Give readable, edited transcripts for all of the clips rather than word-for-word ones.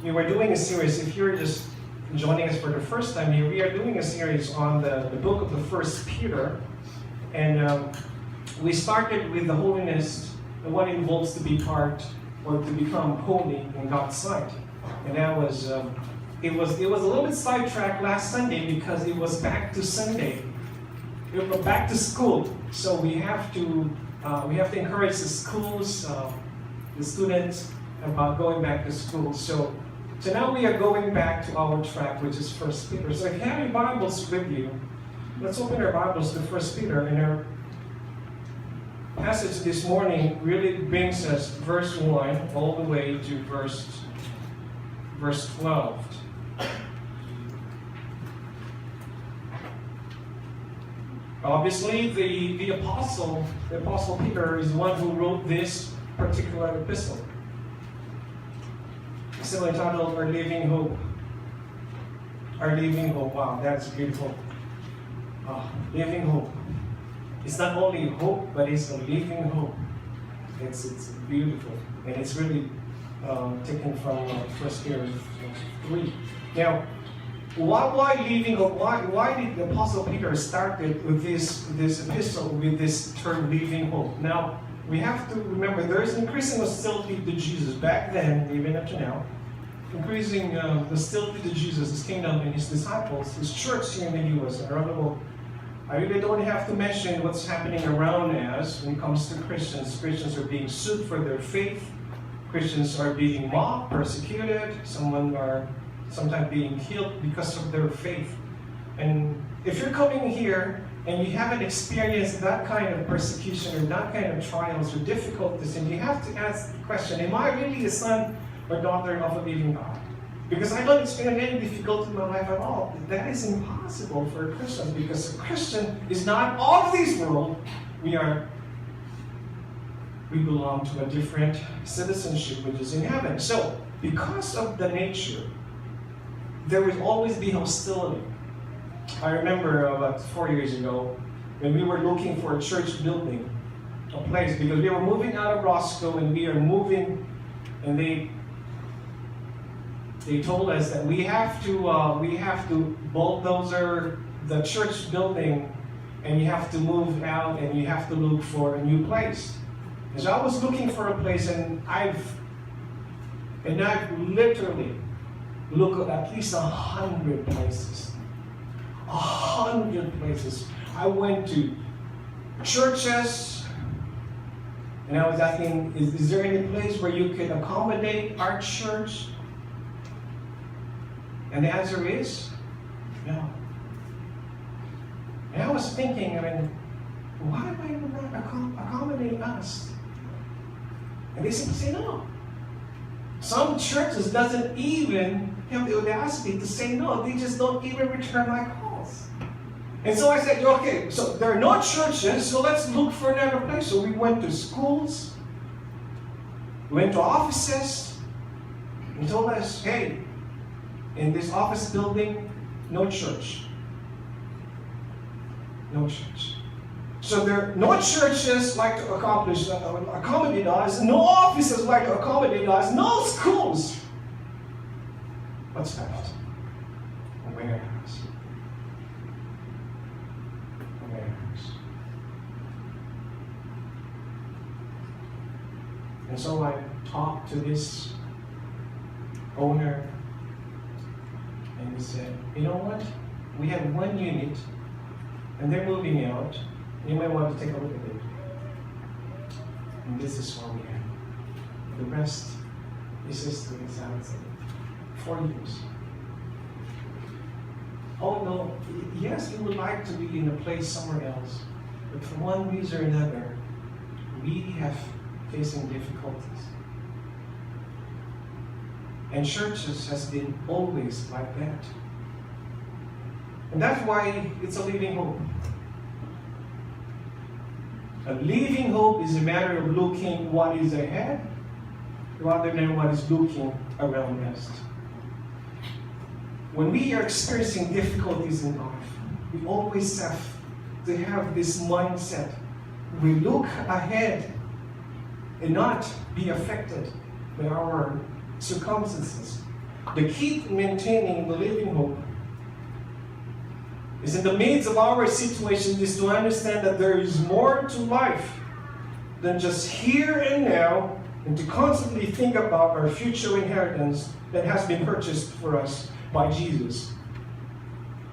we were doing a series. If you're just joining us for the first time here, we are doing a series on the book of the First Peter. And we started with the holiness and what it involves to be part or to become holy in God's sight. And that was, it was a little bit sidetracked last Sunday because it was back to Sunday. It was back to school. So we have to encourage the schools, the students about going back to school. So now we are going back to our track, which is First Peter. So if you have your Bibles with you, let's open our Bibles to First Peter. And our passage this morning really brings us verse 1 all the way to verse 12. Obviously, the Apostle Peter is the one who wrote this particular epistle. It's still entitled Our Living Hope. Our Living Hope. Wow, that's beautiful. Living hope. It's not only hope, but it's a living hope. It's beautiful. And it's really taken from 1 Peter 3. Now, why living hope? Why did the Apostle Peter started with this epistle with this term living hope? Now, we have to remember there is increasing hostility to Jesus back then, even up to now. Increasing hostility to Jesus, His kingdom, and His disciples, His church here in the U.S. and around the world. I really don't have to mention what's happening around us when it comes to Christians. Christians are being sued for their faith. Christians are being mocked, persecuted. Some are sometimes being killed because of their faith. And if you're coming here and you haven't experienced that kind of persecution or that kind of trials or difficulties, and you have to ask the question, am I really a son or daughter of a living God? Because I don't experience any difficulty in my life at all. That is impossible for a Christian, because a Christian is not of this world. We belong to a different citizenship, which is in heaven. So, because of the nature, there will always be hostility. I remember about 4 years ago, when we were looking for a church building, a place, because we were moving out of Roscoe, and we are moving, and they told us that we have to bulldozer the church building, and you have to move out, and you have to look for a new place. And so I was looking for a place, and I've literally looked at least 100 places. 100 places. I went to churches, and I was asking, is there any place where you could accommodate our church? And the answer is no. And I was thinking, why am I not accommodate us? And they simply say no. Some churches doesn't even have the audacity to say no. They just don't even return my calls. And so I said, okay, so there are no churches, so let's look for another place. So we went to schools, we went to offices, and told us, hey, in this office building, no church. No church. So there are no churches like to accommodate us, no offices like to accommodate us, no schools. What's left? A warehouse. A warehouse. And so I talked to this owner, and he said, you know what? We have one unit, and they're moving out. You might want to take a look at it. And this is what we have. The rest is history, as I would say. 4 years. Oh no, yes, we would like to be in a place somewhere else, but for one reason or another, we have facing difficulties. And churches has been always like that. And that's why it's a living hope. A living hope is a matter of looking what is ahead rather than what is looking around us. When we are experiencing difficulties in life, we always have to have this mindset. We look ahead and not be affected by our circumstances. The key to maintaining the living hope is in the midst of our situation is to understand that there is more to life than just here and now, and to constantly think about our future inheritance that has been purchased for us by Jesus.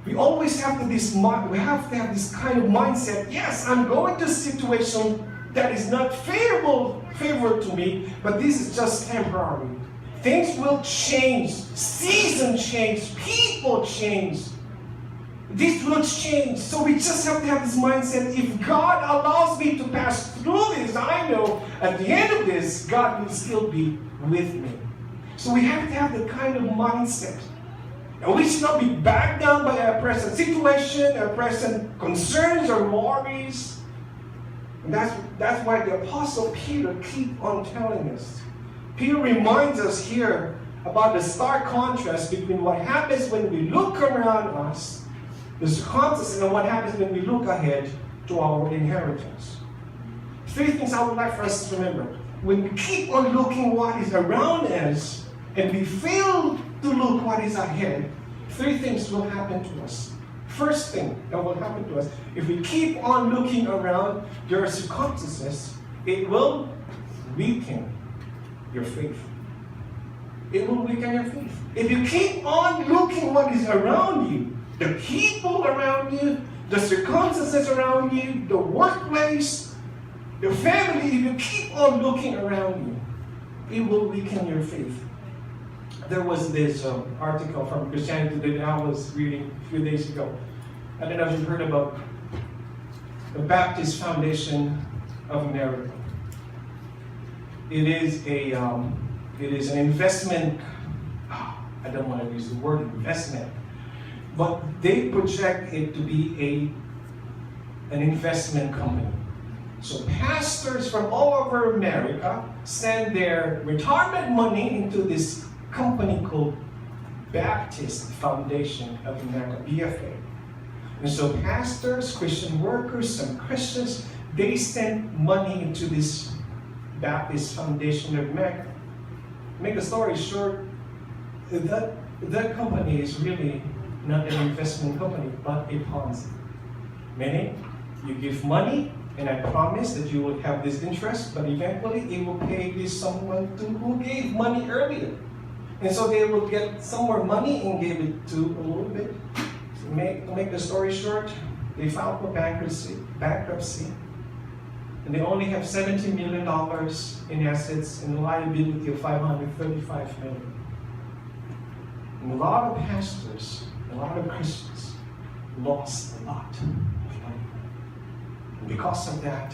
We always have to have this kind of mindset. Yes, I'm going to a situation that is not favorable to me, but this is just temporary. Things will change, seasons change, people change. This will change. So we just have to have this mindset. If God allows me to pass through this, I know at the end of this, God will still be with me. So we have to have that kind of mindset. And we should not be backed down by our present situation, our present concerns or worries. And that's why the Apostle Peter keeps on telling us. Peter reminds us here about the stark contrast between what happens when we look around us, the circumstances, and what happens when we look ahead to our inheritance. Three things I would like for us to remember. When we keep on looking what is around us, and we fail to look what is ahead, three things will happen to us. First thing that will happen to us, if we keep on looking around your circumstances, it will weaken your faith. It will weaken your faith. If you keep on looking what is around you, the people around you, the circumstances around you, the workplace, the family, if you keep on looking around you, it will weaken your faith. There was this article from Christianity Today that I was reading a few days ago. I don't know if you've heard about the Baptist Foundation of America. It is an investment. I don't want to use the word investment, but they project it to be an investment company. So pastors from all over America send their retirement money into this company called Baptist Foundation of America, BFA. And so pastors, Christian workers, some Christians, they send money into this Baptist Foundation of America. Make the story short, that company is really not an investment company, but a Ponzi. Meaning, you give money, and I promise that you will have this interest, but eventually it will pay this someone who gave money earlier. And so they will get some more money and give it to a little bit. To make the story short, they filed for bankruptcy, and they only have $70 million in assets and a liability of $535 million. And a lot of pastors, a lot of Christians lost a lot of money. And because of that,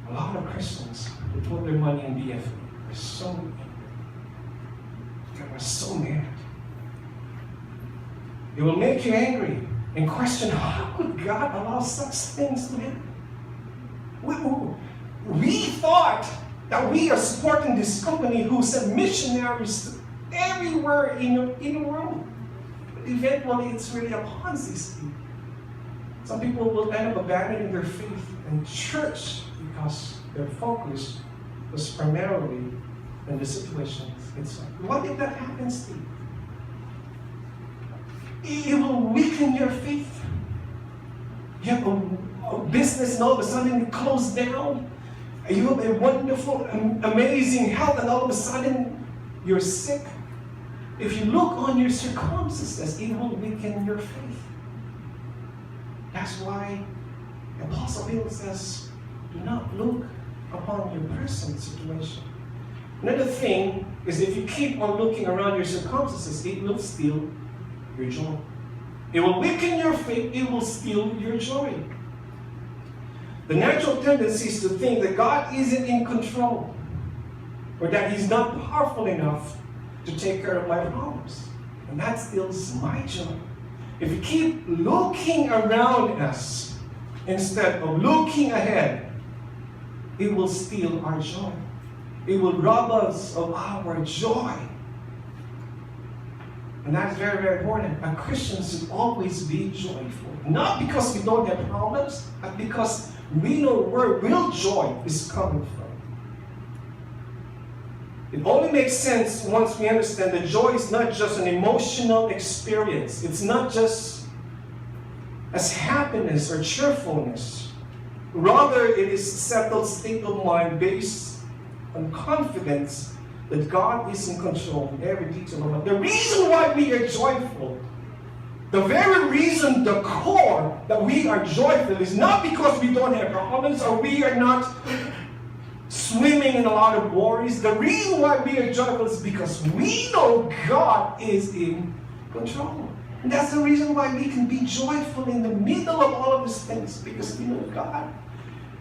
a lot of Christians who put their money in BFA were so angry. They were so mad. It will make you angry and question, how could God allow such things to happen? We thought that we are supporting this company who sent missionaries everywhere in the world. But eventually, it's really a Ponzi scheme. Some people will end up abandoning their faith in church because their focus was primarily in the situation itself. What if that happens to you? It will weaken your faith. You have a business and all of a sudden it closed down. You have a wonderful, amazing health, and all of a sudden you're sick. If you look on your circumstances, it will weaken your faith. That's why Apostle Peter says, do not look upon your present situation. Another thing is, if you keep on looking around your circumstances, it will steal your joy. It will weaken your faith, it will steal your joy. The natural tendency is to think that God isn't in control, or that He's not powerful enough to take care of my problems. And that steals my joy. If we keep looking around us instead of looking ahead, it will steal our joy. It will rob us of our joy. And that's very, very important. A Christian should always be joyful. Not because we don't have problems, but because we know where real joy is coming from. It only makes sense once we understand that joy is not just an emotional experience. It's not just as happiness or cheerfulness. Rather, it is a settled state of mind based on confidence that God is in control in every detail of life. The reason why we are joyful, the very reason, the core that we are joyful is not because we don't have problems or we are not swimming in a lot of worries. The reason why we are joyful is because we know God is in control. And that's the reason why we can be joyful in the middle of all of these things, because we know God.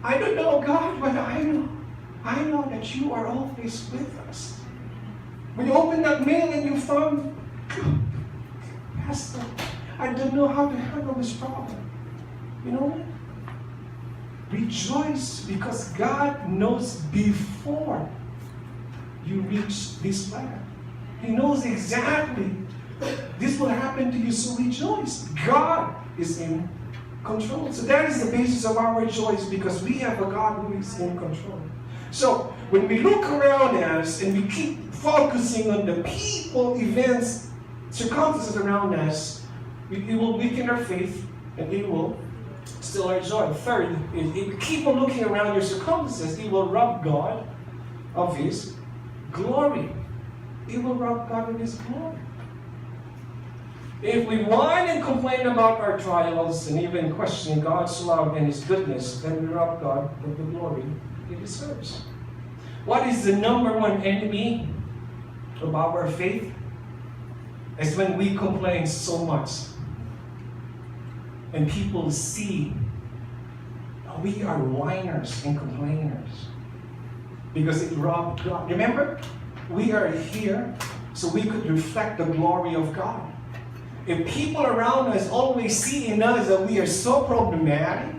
I don't know God, but I know that you are always with us. When you open that mail and you found, Pastor, I don't know how to handle this problem. You know what? Rejoice, because God knows before you reach this land. He knows exactly this will happen to you, so rejoice. God is in control. So that is the basis of our rejoice, because we have a God who is in control. So when we look around us and we keep focusing on the people, events, circumstances around us, it will weaken our faith and it will still our joy. Third, if you keep on looking around your circumstances, it will rob God of His glory. It will rob God of His glory. If we whine and complain about our trials and even question God's love and His goodness, then we rob God of the glory He deserves. What is the number one enemy of our faith? It's when we complain so much and people see we are whiners and complainers, because it robs God. Remember, we are here so we could reflect the glory of God. If people around us always see in us that we are so problematic,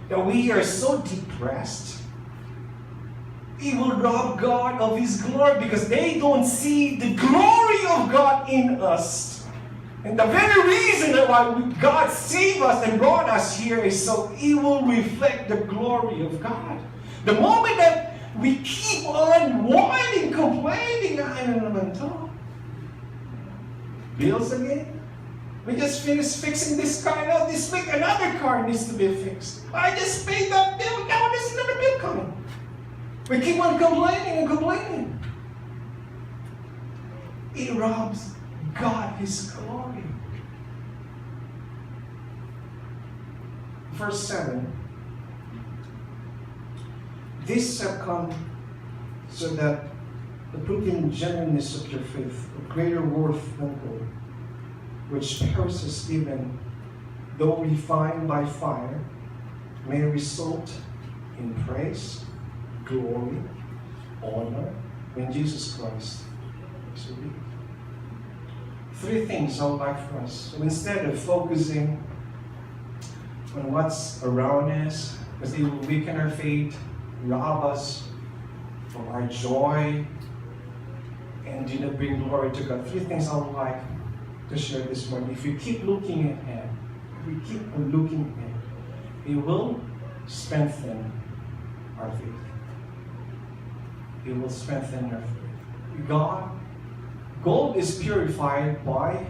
that we are so depressed, it will rob God of His glory, because they don't see the glory of God in us. And the very reason why God saved us and brought us here is so it will reflect the glory of God. The moment that we keep on whining, complaining, I don't know, bills again. We just finished fixing this car. Now this week another car needs to be fixed. I just paid that bill. Now there's another bill coming. We keep on complaining and complaining. It robs God His glory. Verse 7. This have come so that the proven genuineness of your faith, of greater worth than gold, which perishes even though refined by fire, may result in praise, glory, honor when Jesus Christ is revealed. Three things I would like for us. So instead of focusing on what's around us, because it will weaken our faith, rob us from our joy, and do not bring glory to God. Three things I would like to share this morning. If you keep looking ahead, if we keep on looking ahead, it will strengthen our faith. It will strengthen our faith. Gold is purified by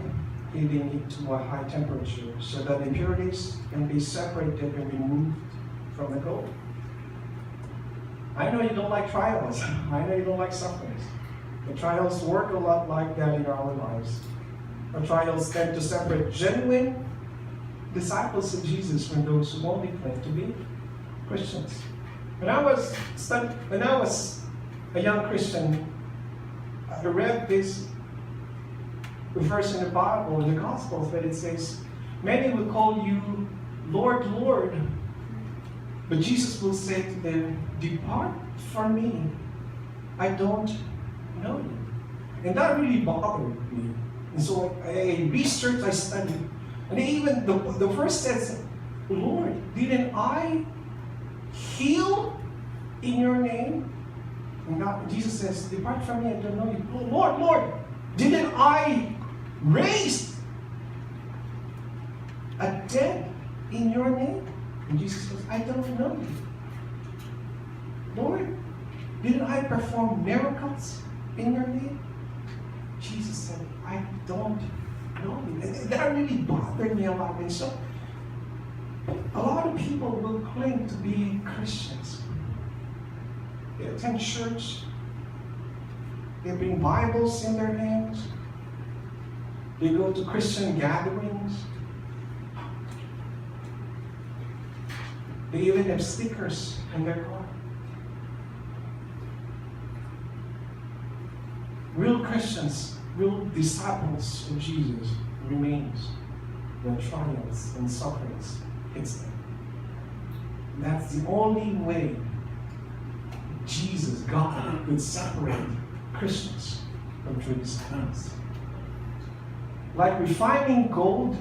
heating it to a high temperature so that impurities can be separated and removed from the gold. I know you don't like trials. I know you don't like sufferings. The trials work a lot like that in our lives. Our trials tend to separate genuine disciples of Jesus from those who only claim to be Christians. When I was a young Christian, I read this verse in the Bible, in the Gospels, where it says, many will call you Lord, Lord, but Jesus will say to them, depart from me, I don't know you. And that really bothered me. And so I researched, I studied, and even the verse says, Lord, didn't I heal in your name? And God, Jesus says, depart from me, I don't know you. Lord, Lord, didn't I raise a dead in your name? And Jesus says, I don't know you. Lord, didn't I perform miracles in your name? Jesus said, I don't know you. And that really bothered me a lot. And so, a lot of people will claim to be Christians. They attend church. They bring Bibles in their hands. They go to Christian gatherings. They even have stickers in their car. Real Christians, real disciples of Jesus remains when trials and sufferings hits them. That's the only way Jesus, God, could separate Christians from true disciples. Like refining gold,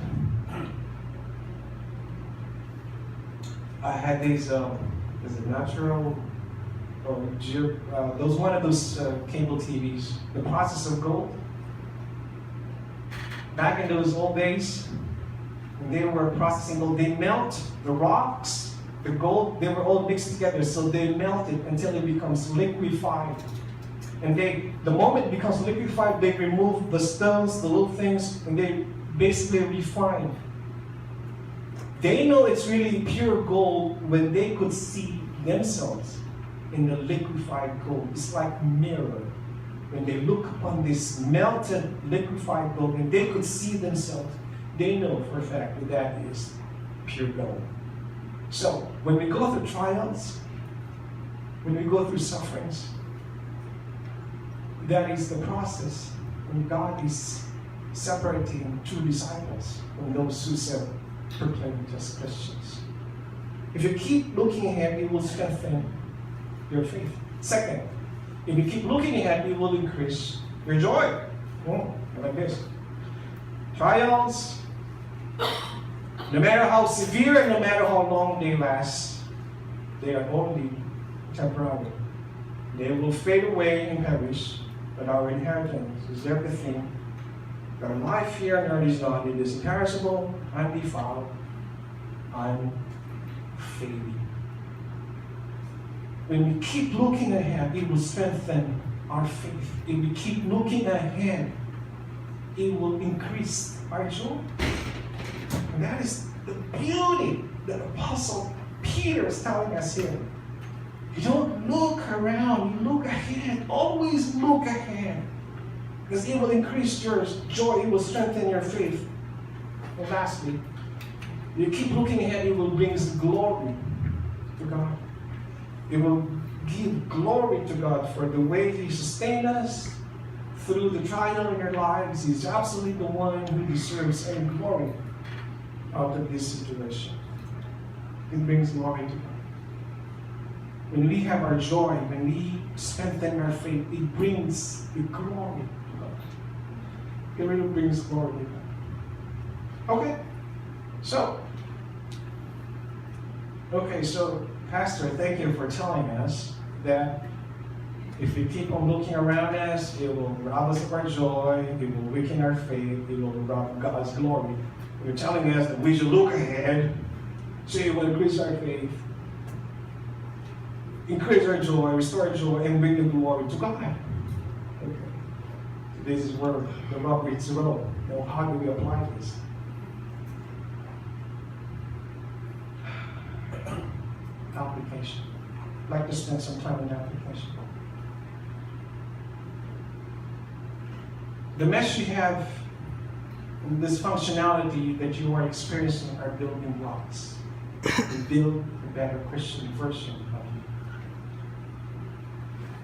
I had these, is it natural, those one of those cable TVs, the process of gold. Back in those old days, when they were processing gold, they melt the rocks, the gold, they were all mixed together, so they melt it until it becomes liquefied. And the moment it becomes liquefied, they remove the stones, the little things, and they basically refine. They know it's really pure gold when they could see themselves in the liquefied gold. It's like a mirror. When they look upon this melted, liquefied gold, and they could see themselves, they know for a fact that that is pure gold. So, when we go through trials, when we go through sufferings, that is the process when God is separating true disciples from those who self-proclaim just Christians. If you keep looking ahead, it will strengthen your faith. Second, if you keep looking ahead, it will increase your joy. Like this. Trials, no matter how severe and no matter how long they last, they are only temporary. They will fade away and perish, but our inheritance is everything. Our life here on earth is not. It is imperishable, undefiled, unfading. When we keep looking ahead, it will strengthen our faith. If we keep looking ahead, it will increase our joy. And that is the beauty that Apostle Peter is telling us here. You don't look around, you look ahead. Always look ahead. Because it will increase your joy, it will strengthen your faith. And lastly, you keep looking ahead, it will bring glory to God. It will give glory to God for the way He sustained us through the trial in our lives. He's absolutely the one who deserves any glory out of this situation. It brings glory to God. When we have our joy, when we strengthen our faith, it brings the glory to God. It really brings glory to God. Okay, so Pastor, thank you for telling us that if we keep on looking around us, it will rob us of our joy, it will weaken our faith, it will rob God's glory. You're telling us that we should look ahead, so it will increase our faith, increase our joy, restore our joy, and bring the glory to God. Okay. So this is where the rubber meets the road. Now, how do we apply this? Application. I'd like to spend some time on application. The mess you have, this functionality that you are experiencing are building blocks to build a better Christian version of you.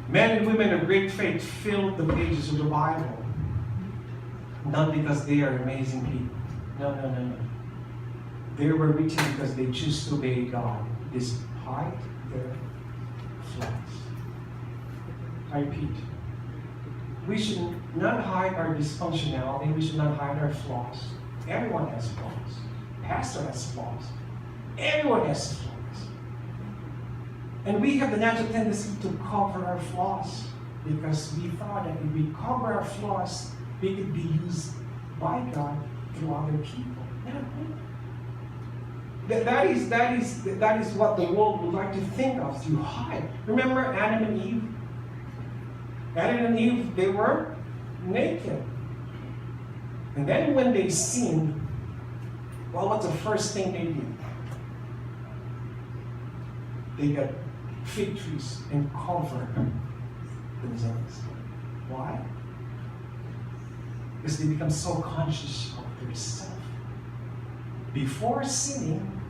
Men and women of great faith filled the pages of the Bible, not because they are amazing people. No. They were written because they choose to obey God despite their flaws. I repeat, we should not hide our dysfunctionality. We should not hide our flaws. Everyone has flaws. Pastor has flaws. Everyone has flaws. And we have the natural tendency to cover our flaws because we thought that if we cover our flaws, we could be used by God through other people. That is what the world would like to think of. You hide. Remember Adam and Eve? Adam and Eve, they were naked. And then when they sinned, well, what's the first thing they did? They got fig trees and covered themselves. Why? Because they become so conscious of their self. Before sinning,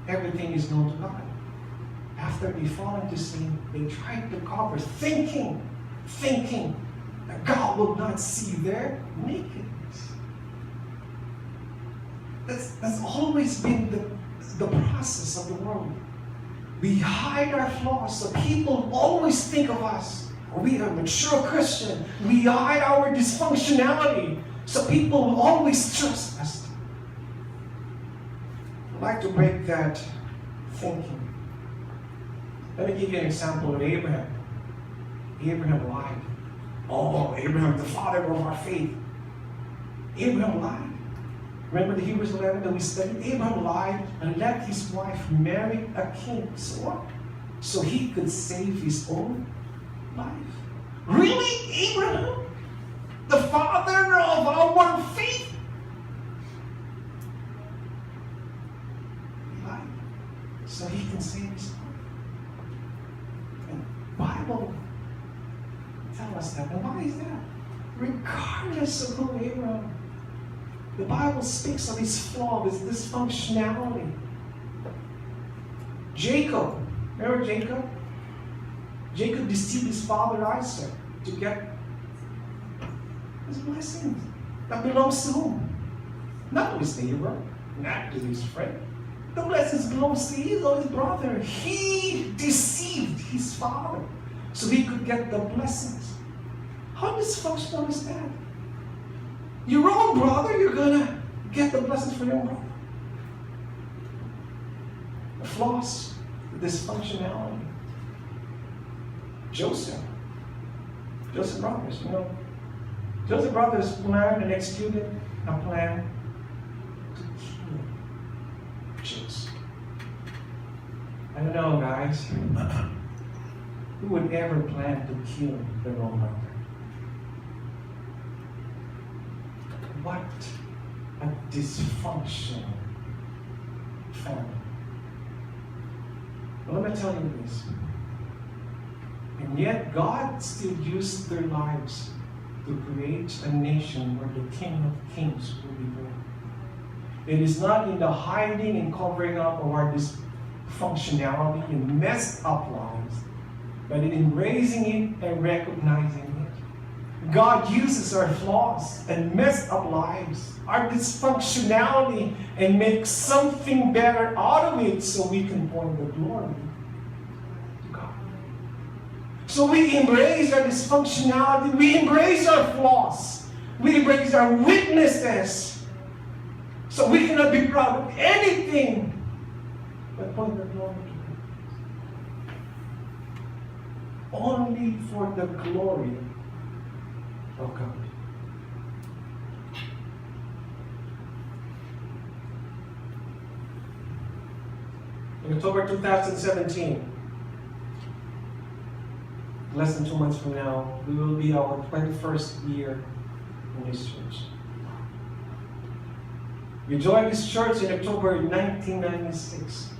everything is known to God. After they fall into sin, they try to cover, thinking that God will not see their nakedness. That's always been the process of the world. We hide our flaws, so people always think of us. We are a mature Christian. We hide our dysfunctionality, so people will always trust us. I'd like to break that thinking. Let me give you an example of Abraham. Abraham lied. Oh, Abraham, the father of our faith. Abraham lied. Remember the Hebrews 11 that we studied? Abraham lied and let his wife marry a king. So what? So he could save his own life. Really, Abraham? The father of our faith? He lied so he can save his life. And the Bible tells us that. And why is that? Regardless of who Abraham, the Bible speaks of his flaw, his dysfunctionality. Jacob, remember Jacob? Jacob deceived his father Isaac to get his blessings. That belongs to whom? Not to his neighbor, not to his friend. The blessings belongs to his brother. He deceived his father so he could get the blessings. How dysfunctional is that? Your own brother, you're gonna get the blessings for your own brother. The flaws, the dysfunctionality. Joseph Brothers, Joseph Brothers planned and executed a plan to kill Joseph. I don't know, guys. Who would ever plan to kill their own brother? What a dysfunctional family. But let me tell you this. And yet God still used their lives to create a nation where the King of Kings will be born. It is not in the hiding and covering up of our dysfunctionality and messed up lives, but in embracing it and recognizing it. God uses our flaws and messed up lives, our dysfunctionality, and makes something better out of it so we can point the glory to God. So we embrace our dysfunctionality, we embrace our flaws, we embrace our weaknesses, so we cannot be proud of anything but point the glory to God. Only for the glory of God. In October 2017, less than 2 months from now, we will be our 21st year in this church. We joined this church in October 1996.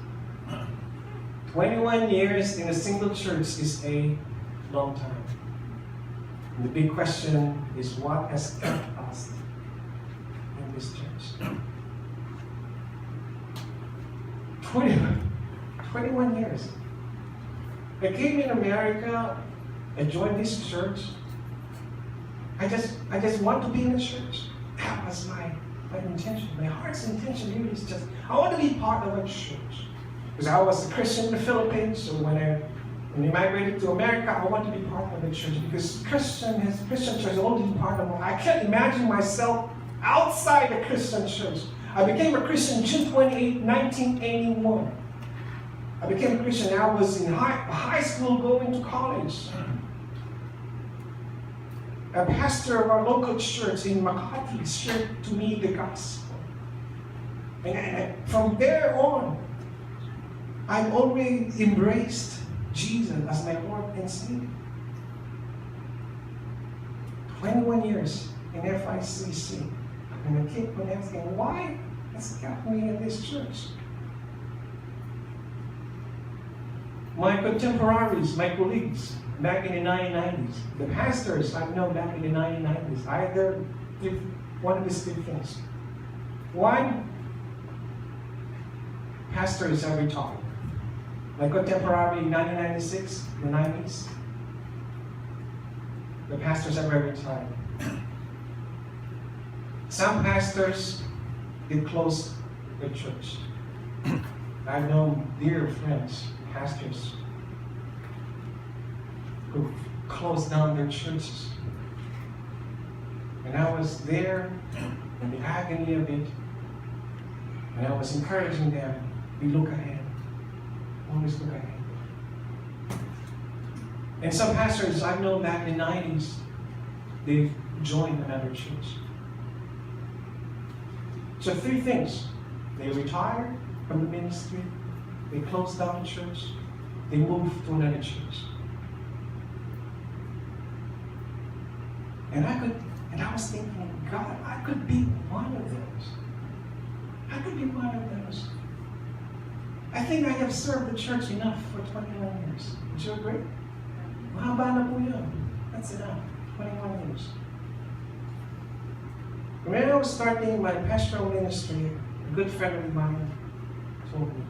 21 years in a single church is a long time. And the big question is, what has kept us in this church? 21 years. I came in America, I joined this church. I just want to be in the church. That was my intention. My heart's intention here is just, I want to be part of a church. Because I was a Christian in the Philippines, so when I migrated to America, I want to be part of the church. Because Christian church is only part of I can't imagine myself outside the Christian church. I became a Christian June 28, 1981. I became a Christian. I was in high school going to college. A pastor of our local church in Makati shared to me the gospel. And from there on, I've always embraced Jesus as my Lord and Savior. 21 years in FICC. And I keep on asking, why has got me in this church? My contemporaries, my colleagues, back in the 1990s, the pastors I've known back in the 1990s, either did one of these three things. One, pastors have retired. My contemporary in 1996, the 90s, the pastors have retired. Some pastors, they closed their church. I've known dear friends, pastors, who closed down their churches. And I was there in the agony of it, and I was encouraging them, we look ahead. Always look ahead. And some pastors I've known back in the 90s, they've joined another church. So three things. They retired from the ministry, they closed down the church, they moved to another church. And I was thinking, God, I could be one of those. I could be one of those. I think I have served the church enough for 21 years. Would you agree? Mahaba na po yun. That's enough. 21 years. When I was starting my pastoral ministry, a good friend of mine told me,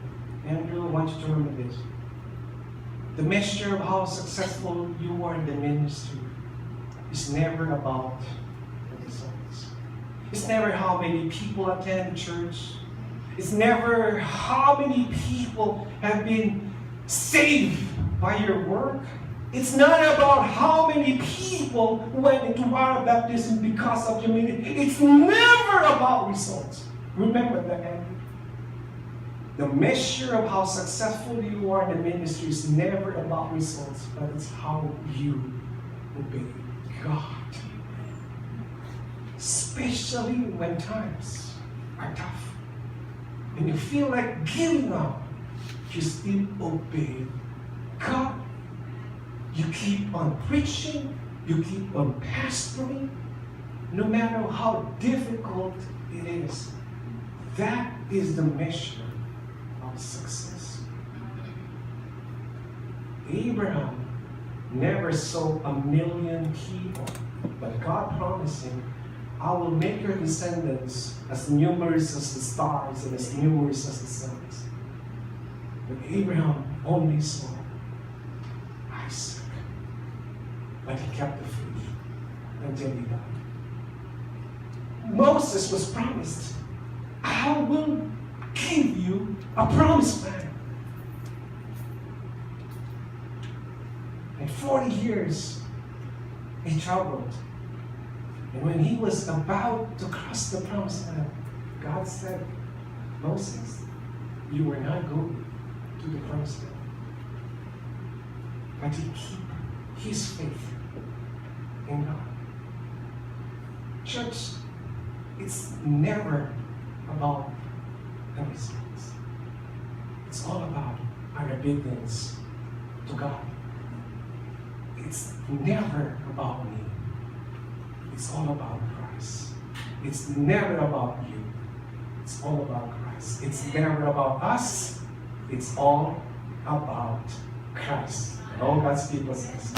Andrew, I want you to remember this. The measure of how successful you are in the ministry is never about the results. It's never how many people attend church. It's never how many people have been saved by your work. It's not about how many people went into water baptism because of your ministry. It's never about results. Remember that, Andrew. The measure of how successful you are in the ministry is never about results, but it's how you obey God. Especially when times are tough. When you feel like giving up, you still obey God. You keep on preaching, you keep on pastoring, no matter how difficult it is. That is the measure of success. Abraham never saw 1,000,000 people, but God promised him, I will make your descendants as numerous as the stars and as numerous as the suns. But Abraham only saw Isaac. But he kept the faith until he died. Moses was promised, I will give you a promised land. And 40 years he traveled. And when he was about to cross the promised land, God said, Moses, you were not going to the promised land. But he kept his faith in God. Church, it's never about the results. It's all about our obedience to God. It's never about me. It's all about Christ. It's never about you. It's all about Christ. It's never about us. It's all about Christ. And all God's people says.